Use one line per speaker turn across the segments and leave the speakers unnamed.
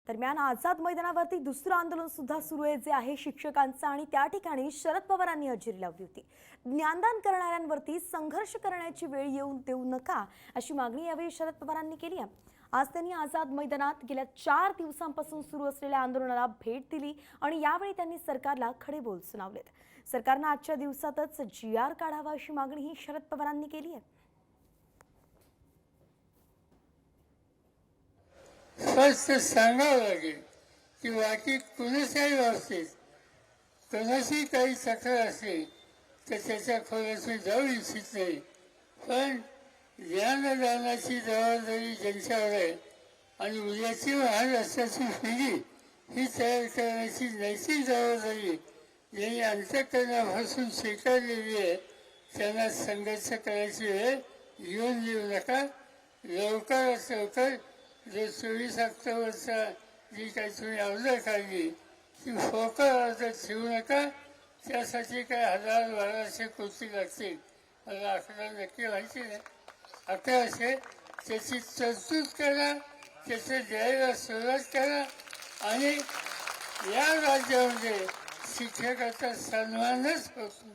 दरम्यान आझाद मैदानावरती दुसरं आंदोलन सुद्धा सुरू आहे, जे आहे शिक्षकांचं। आणि त्या ठिकाणी शरद पवारांनी हजेरी लावली होती। ज्ञानदान करणाऱ्यांवरती संघर्ष करण्याची वेळ येऊ देऊ नका, अशी मागणी यावेळी शरद पवारांनी केली आहे। आज त्यांनी आझाद मैदानात गेल्या 4 दिवसांपासून सुरू असलेल्या आंदोलनाला भेट दिली आणि यावेळी त्यांनी सरकारला खडे बोल सुनावलेत। सरकारने आजच्या दिवसातच GR काढावा, अशी मागणीही शरद पवारांनी केली आहे।
स्पष्ट सांगावं लागेल की बाकी कुणाच्याही बाबतीत कोणाशी काही तक्रार असेल तर त्याच्या खोलात मी जाऊ इच्छित नाही, पण ज्ञानदानाची जबाबदारी ज्यांच्यावर आहे आणि उद्याची महाराष्ट्राची पिढी ही तयार करण्याची नैतिक जबाबदारी ज्यांनी अंतःकरणापासून स्वीकारलेली आहे त्यांना संघर्ष करायची वेळ येऊन देऊ नका। लवकरात लवकर जो 24 ऑक्टोबरचा जी काही तुम्ही अवजड काढली ती फोकस अर्ज ठेवू नका। त्यासाठी काय 1000-1200 कोटी लागतील, मला आकडा नक्की माहिती नाही, 1100 त्याची तरतूद करा, त्याचं द्यायला सुरुवात करा आणि या राज्यामध्ये शिक्षकाचा सन्मानच होतो।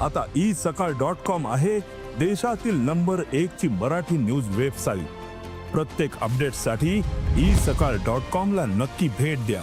आता isakal.com आहे देशातील नंबर 1 ची मराठी न्यूज वेबसाईट। प्रत्येक अपडेटसाठी isakal.com ला नक्की भेट द्या।